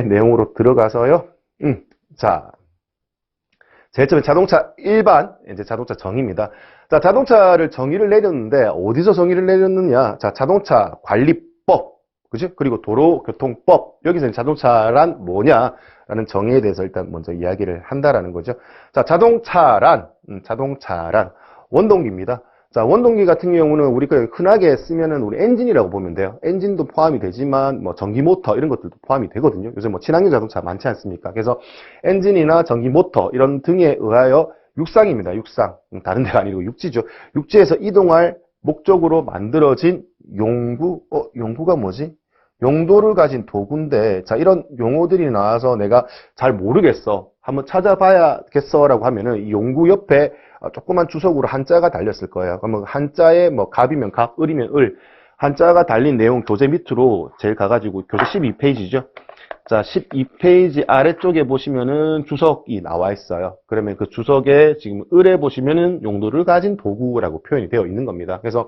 내용으로 들어가서요. 자, 제일 처음에 자동차 일반, 이제 자동차 정의입니다. 자, 자동차를 정의를 내렸는데, 어디서 정의를 내렸느냐? 자, 자동차 관리법, 그죠? 그리고 도로교통법. 여기서 자동차란 뭐냐라는 정의에 대해서 일단 먼저 이야기를 한다라는 거죠. 자, 자동차란 원동기입니다. 자, 원동기 같은 경우는 우리가 흔하게 쓰면은 우리 엔진이라고 보면 돼요. 엔진도 포함이 되지만 뭐 전기 모터 이런 것들도 포함이 되거든요. 요즘 뭐 친환경 자동차 많지 않습니까? 그래서 엔진이나 전기 모터 이런 등에 의하여 육상입니다. 육상. 다른 데가 아니고 육지죠. 육지에서 이동할 목적으로 만들어진 용구. 용구가 뭐지? 용도를 가진 도구인데, 자, 이런 용어들이 나와서 내가 잘 모르겠어. 한번 찾아봐야겠어. 라고 하면은 이 용구 옆에 조그만 주석으로 한자가 달렸을 거예요. 그러면 한자에 뭐 갑이면 갑, 을이면 을. 한자가 달린 내용 교재 밑으로 제일 가가지고 교재 12페이지죠. 자, 12페이지 아래쪽에 보시면은 주석이 나와 있어요. 그러면 그 주석에 지금 을에 보시면은 용도를 가진 도구라고 표현이 되어 있는 겁니다. 그래서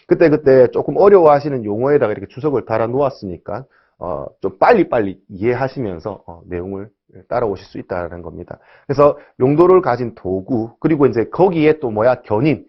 그때 조금 어려워하시는 용어에다가 이렇게 주석을 달아 놓았으니까 좀 빨리빨리 이해하시면서 내용을 따라오실 수 있다는 겁니다. 그래서 용도를 가진 도구, 그리고 이제 거기에 또 견인,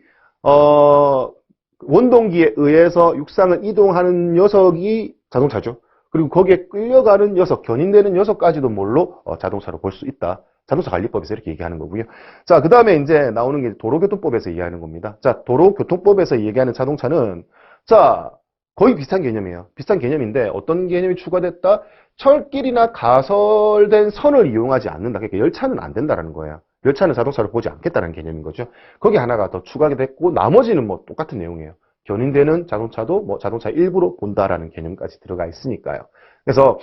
원동기에 의해서 육상을 이동하는 녀석이 자동차죠. 그리고 거기에 끌려가는 녀석, 견인되는 녀석까지도 뭘로 자동차로 볼 수 있다. 자동차 관리법에서 이렇게 얘기하는 거고요. 자, 그 다음에 이제 나오는 게 도로교통법에서 이해하는 겁니다. 자, 도로교통법에서 얘기하는 자동차는, 자, 거의 비슷한 개념이에요. 비슷한 개념인데 어떤 개념이 추가됐다? 철길이나 가설된 선을 이용하지 않는다. 그러니까 열차는 안 된다라는 거예요. 열차는 자동차를 보지 않겠다는 개념인 거죠. 거기 하나가 더 추가가 됐고 나머지는 뭐 똑같은 내용이에요. 견인되는 자동차도 뭐 자동차 일부로 본다라는 개념까지 들어가 있으니까요. 그래서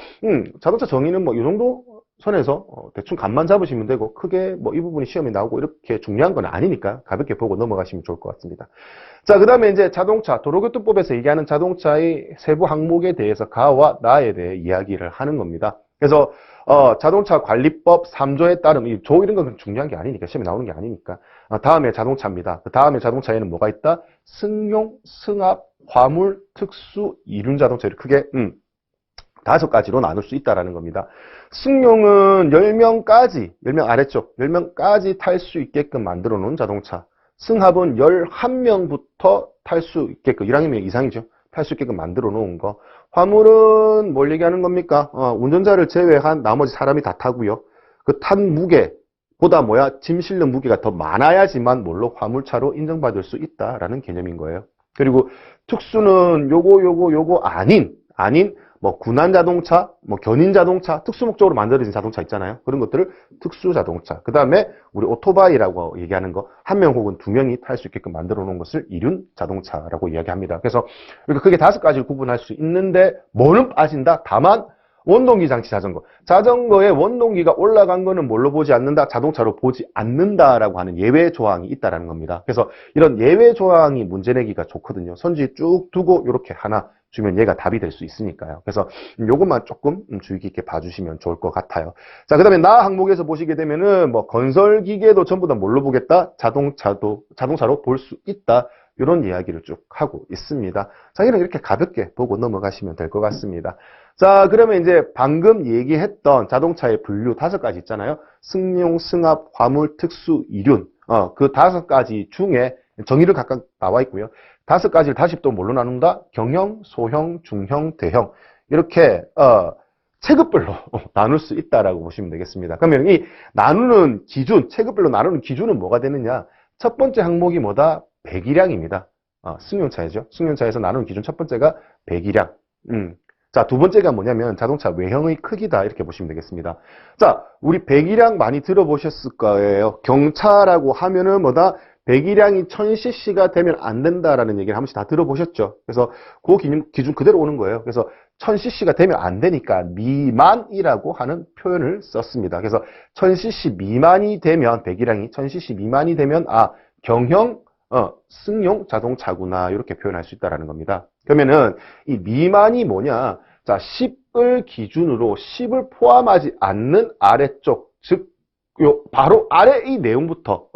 자동차 정의는 뭐 이 정도 선에서 대충 감만 잡으시면 되고 크게 뭐 이 부분이 시험에 나오고 이렇게 중요한 건 아니니까 가볍게 보고 넘어가시면 좋을 것 같습니다. 자, 그 다음에 이제 자동차, 도로교통법에서 얘기하는 자동차의 세부 항목에 대해서 가와 나에 대해 이야기를 하는 겁니다. 그래서 자동차 관리법 3조에 따른 이 조 이런 건 중요한 게 아니니까 시험에 나오는 게 아니니까 다음에 자동차입니다. 그 다음에 자동차에는 뭐가 있다? 승용, 승합, 화물, 특수, 이륜 자동차를 크게 5가지로 나눌 수 있다라는 겁니다. 승용은 10명까지, 10명 아래쪽, 10명까지 탈 수 있게끔 만들어 놓은 자동차. 승합은 11명부터 탈 수 있게끔, 1학년 이상이죠. 탈 수 있게끔 만들어 놓은 거. 화물은 뭘 얘기하는 겁니까? 운전자를 제외한 나머지 사람이 다 타고요. 그 탄 무게보다 짐 실는 무게가 더 많아야지만 뭘로 화물차로 인정받을 수 있다라는 개념인 거예요. 그리고 특수는 요거 아닌 뭐 군한 자동차, 뭐 견인 자동차, 특수 목적으로 만들어진 자동차 있잖아요. 그런 것들을 특수 자동차. 그 다음에 우리 오토바이라고 얘기하는 거, 한 명 혹은 두 명이 탈 수 있게끔 만들어 놓은 것을 이륜 자동차라고 이야기합니다. 그래서 크게 5가지를 구분할 수 있는데 뭐는 빠진다? 다만 원동기 장치 자전거. 자전거의 원동기가 올라간 거는 뭘로 보지 않는다? 자동차로 보지 않는다라고 하는 예외 조항이 있다라는 겁니다. 그래서 이런 예외 조항이 문제 내기가 좋거든요. 선지 쭉 두고 이렇게 하나 주면 얘가 답이 될 수 있으니까요. 그래서 요것만 조금 주의 깊게 봐주시면 좋을 것 같아요. 자, 그 다음에 나 항목에서 보시게 되면은 뭐 건설기계도 전부 다 뭘로 보겠다? 자동차로 볼 수 있다. 이런 이야기를 쭉 하고 있습니다. 자, 이렇게 가볍게 보고 넘어가시면 될 것 같습니다. 자, 그러면 이제 방금 얘기했던 자동차의 분류 5가지 있잖아요. 승용, 승합, 화물, 특수, 이륜. 그 5가지 중에 정의를 각각 나와 있고요. 5가지를 다시 또 뭘로 나눈다? 경형, 소형, 중형, 대형. 이렇게 체급별로 나눌 수 있다라고 보시면 되겠습니다. 그러면 이 나누는 기준, 체급별로 나누는 기준은 뭐가 되느냐? 첫 번째 항목이 뭐다? 배기량입니다. 승용차이죠. 승용차에서 나누는 기준 첫 번째가 배기량. 자, 두 번째가 뭐냐면 자동차 외형의 크기다 이렇게 보시면 되겠습니다. 자, 우리 배기량 많이 들어보셨을 거예요. 경차라고 하면은 뭐다? 배기량이 1000cc가 되면 안 된다라는 얘기를 한 번씩 다 들어보셨죠. 그래서 그 기준 그대로 오는 거예요. 그래서 1000cc가 되면 안 되니까 미만이라고 하는 표현을 썼습니다. 그래서 1000cc 미만이 되면 배기량이 1000cc 미만이 되면 경형 승용 자동차구나 이렇게 표현할 수 있다라는 겁니다. 그러면은 이 미만이 뭐냐? 자, 10을 기준으로 10을 포함하지 않는 아래쪽, 즉 바로 아래의 내용부터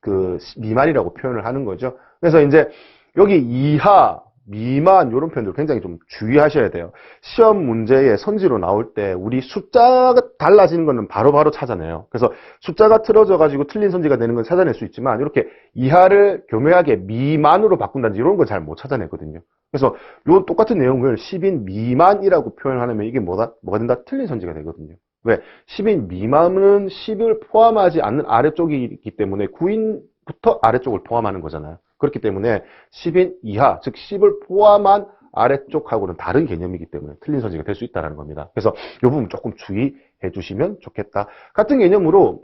그 미만이라고 표현을 하는 거죠. 그래서 이제 여기 이하, 미만 이런 표현들 굉장히 좀 주의하셔야 돼요. 시험 문제의 선지로 나올 때 우리 숫자가 달라지는 거는 바로바로 찾아내요. 그래서 숫자가 틀어져 가지고 틀린 선지가 되는 건 찾아낼 수 있지만 이렇게 이하를 교묘하게 미만으로 바꾼다든지 이런 걸 잘 못 찾아내거든요. 그래서 요 똑같은 내용을 10인 미만이라고 표현하면 이게 뭐가 된다? 틀린 선지가 되거든요. 왜? 10인 미만은 10을 포함하지 않는 아래쪽이기 때문에 9인부터 아래쪽을 포함하는 거잖아요. 그렇기 때문에 10인 이하, 즉 10을 포함한 아래쪽하고는 다른 개념이기 때문에 틀린 선지가 될 수 있다는 겁니다. 그래서 이 부분 조금 주의해 주시면 좋겠다. 같은 개념으로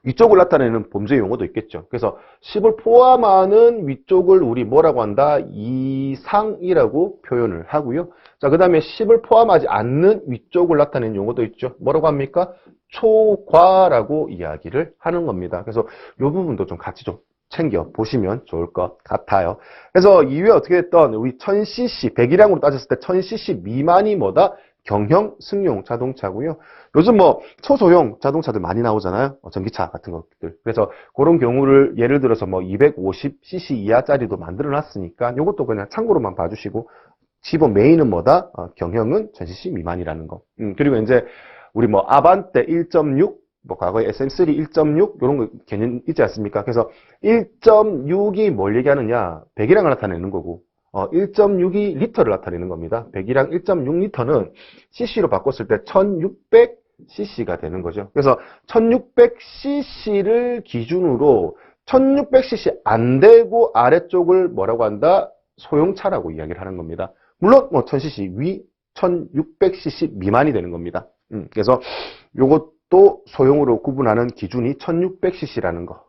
위쪽을 나타내는 범죄 용어도 있겠죠. 그래서 10을 포함하는 위쪽을 우리 뭐라고 한다? 이상이라고 표현을 하고요. 자, 그 다음에 10을 포함하지 않는 위쪽을 나타내는 용어도 있죠. 뭐라고 합니까? 초과라고 이야기를 하는 겁니다. 그래서 이 부분도 좀 같이 좀 챙겨 보시면 좋을 것 같아요. 그래서 이후에 어떻게 됐던 우리 1000cc, 배기량으로 따졌을 때 1000cc 미만이 뭐다? 경형 승용 자동차고요. 요즘 뭐 초소형 자동차들 많이 나오잖아요. 전기차 같은 것들. 그래서 그런 경우를 예를 들어서 뭐 250cc 이하짜리도 만들어 놨으니까 이것도 그냥 참고로만 봐주시고 기본 메인은 뭐다? 경형은 1000cc 미만이라는 거. 그리고 이제 우리 뭐 아반떼 1.6 뭐 과거에 SM3 1.6 이런 거 개념 있지 않습니까? 그래서 1.6이 뭘 얘기하느냐? 배기량을 나타내는 거고 1.62 리터를 나타내는 겁니다. 배기량 1.6 리터는 cc로 바꿨을 때 1600cc가 되는 거죠. 그래서 1600cc를 기준으로 1600cc 안 되고 아래쪽을 뭐라고 한다? 소형차라고 이야기를 하는 겁니다. 물론 뭐 1000cc 위 1600cc 미만이 되는 겁니다. 그래서 요것도 소형으로 구분하는 기준이 1600cc라는 거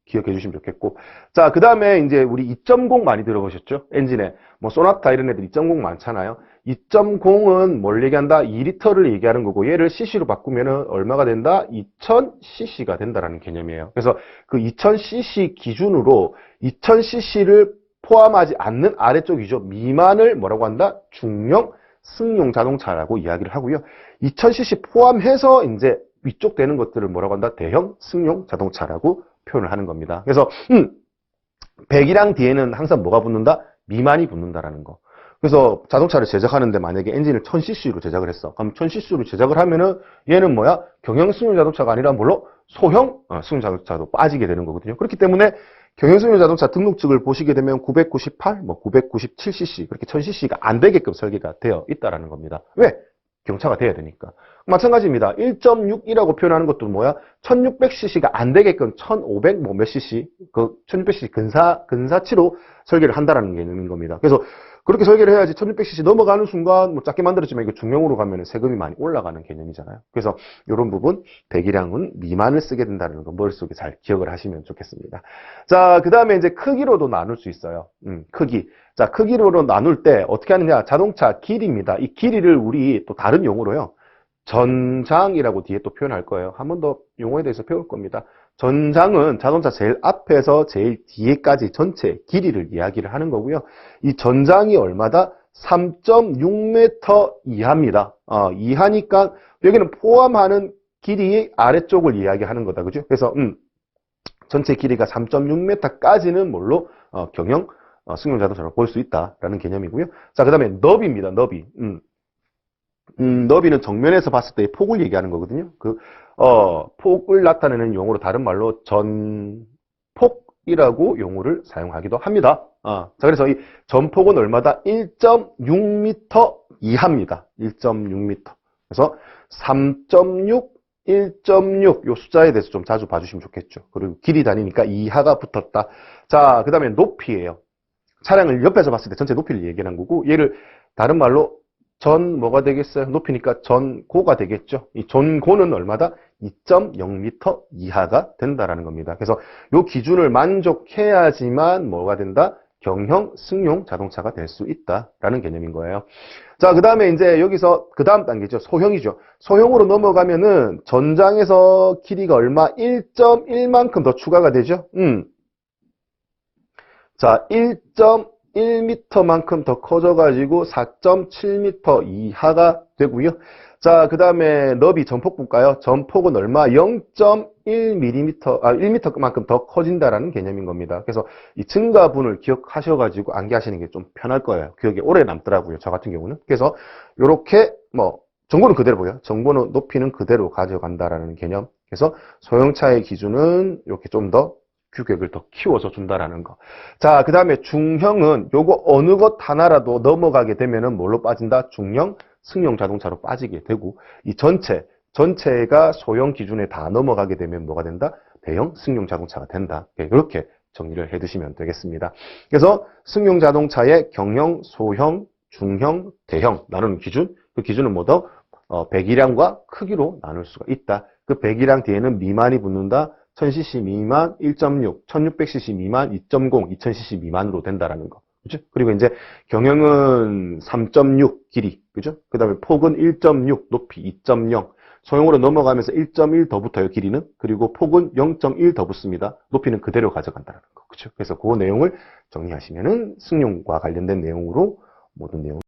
기억해 주시면 좋겠고. 자, 그 다음에 이제 우리 2.0 많이 들어보셨죠? 엔진에. 뭐, 소나타 이런 애들 2.0 많잖아요. 2.0은 뭘 얘기한다? 2리터를 얘기하는 거고, 얘를 cc로 바꾸면은 얼마가 된다? 2000cc가 된다라는 개념이에요. 그래서 그 2000cc 기준으로 2000cc를 포함하지 않는 아래쪽이죠. 미만을 뭐라고 한다? 중형 승용 자동차라고 이야기를 하고요. 2000cc 포함해서 이제 위쪽 되는 것들을 뭐라고 한다? 대형 승용 자동차라고 표현을 하는 겁니다. 그래서 배기량 뒤에는 항상 뭐가 붙는다? 미만이 붙는다라는 거. 그래서 자동차를 제작하는데 만약에 엔진을 1000cc로 제작을 했어. 그럼 1000cc로 제작을 하면은 얘는 뭐야? 경형 승용 자동차가 아니라 뭘로? 소형 승용 자동차도 빠지게 되는 거거든요. 그렇기 때문에 경형 승용 자동차 등록증을 보시게 되면 998, 뭐 997cc 그렇게 1000cc가 안 되게끔 설계가 되어 있다라는 겁니다. 왜? 경차가 돼야 되니까. 마찬가지입니다. 1.6이라고 표현하는 것도 뭐야? 1600cc가 안 되게끔 1500 뭐 몇 cc, 그 1600cc 근사치로 설계를 한다라는 개념인 겁니다. 그래서 그렇게 설계를 해야지 1600cc 넘어가는 순간 뭐 작게 만들었지만 이거 중형으로 가면 세금이 많이 올라가는 개념이잖아요. 그래서 이런 부분 배기량은 미만을 쓰게 된다는 거 머릿속에 잘 기억을 하시면 좋겠습니다. 자, 그 다음에 이제 크기로도 나눌 수 있어요. 크기. 자, 크기로 나눌 때 어떻게 하느냐? 자동차 길이입니다. 이 길이를 우리 또 다른 용어로요. 전장이라고 뒤에 또 표현할 거예요. 한 번 더 용어에 대해서 배울 겁니다. 전장은 자동차 제일 앞에서 제일 뒤에까지 전체 길이를 이야기를 하는 거고요. 이 전장이 얼마다? 3.6m 이하입니다. 이하니까 여기는 포함하는 길이의 아래쪽을 이야기하는 거다. 그죠? 그래서 전체 길이가 3.6m까지는 뭘로? 경형 승용 자동차로 볼 수 있다라는 개념이고요. 자, 그 다음에 너비입니다. 너비. 너비는 정면에서 봤을 때의 폭을 얘기하는 거거든요. 폭을 나타내는 용어로 다른 말로 전폭이라고 용어를 사용하기도 합니다. 자, 그래서 이 전폭은 얼마다? 1.6m 이하입니다. 1.6m. 그래서 3.6, 1.6 요 숫자에 대해서 좀 자주 봐주시면 좋겠죠. 그리고 길이 다니니까 이하가 붙었다. 자, 그 다음에 높이예요. 차량을 옆에서 봤을 때 전체 높이를 얘기하는 거고 얘를 다른 말로 전 뭐가 되겠어요? 높이니까 전고가 되겠죠. 이 전고는 얼마다? 2.0m 이하가 된다라는 겁니다. 그래서 이 기준을 만족해야지만 뭐가 된다? 경형 승용 자동차가 될 수 있다라는 개념인 거예요. 자, 그 다음에 이제 여기서 그 다음 단계죠. 소형이죠. 소형으로 넘어가면은 전장에서 길이가 얼마? 1.1만큼 더 추가가 되죠. 자, 1. 1m만큼 더 커져가지고 4.7m 이하가 되고요. 자, 그 다음에 너비 전폭 볼까요? 전폭은 얼마? 0.1mm, 1m만큼 더 커진다라는 개념인 겁니다. 그래서 이 증가분을 기억하셔가지고 암기하시는 게 좀 편할 거예요. 기억에 오래 남더라고요. 저 같은 경우는. 그래서 이렇게 정보는 그대로 보여. 정보는 높이는 그대로 가져간다라는 개념. 그래서 소형차의 기준은 이렇게 좀 더 규격을 더 키워서 준다라는 거. 자, 그 다음에 중형은 요거 어느 것 하나라도 넘어가게 되면은 뭘로 빠진다? 중형, 승용 자동차로 빠지게 되고, 이 전체가 소형 기준에 다 넘어가게 되면 뭐가 된다? 대형 승용 자동차가 된다. 이렇게 정리를 해 두시면 되겠습니다. 그래서 승용 자동차의 경형, 소형, 중형, 대형 나누는 기준, 그 기준은 뭐다? 배기량과 크기로 나눌 수가 있다. 그 배기량 뒤에는 미만이 붙는다. 1000cc 미만 1.6, 1600cc 미만 2.0, 2000cc 미만으로 된다라는 거. 그죠? 그리고 이제 경형은 3.6 길이. 그죠? 그 다음에 폭은 1.6, 높이 2.0. 소형으로 넘어가면서 1.1 더 붙어요, 길이는. 그리고 폭은 0.1 더 붙습니다. 높이는 그대로 가져간다는 거. 그죠? 그래서 그 내용을 정리하시면은 승용과 관련된 내용으로 모든 내용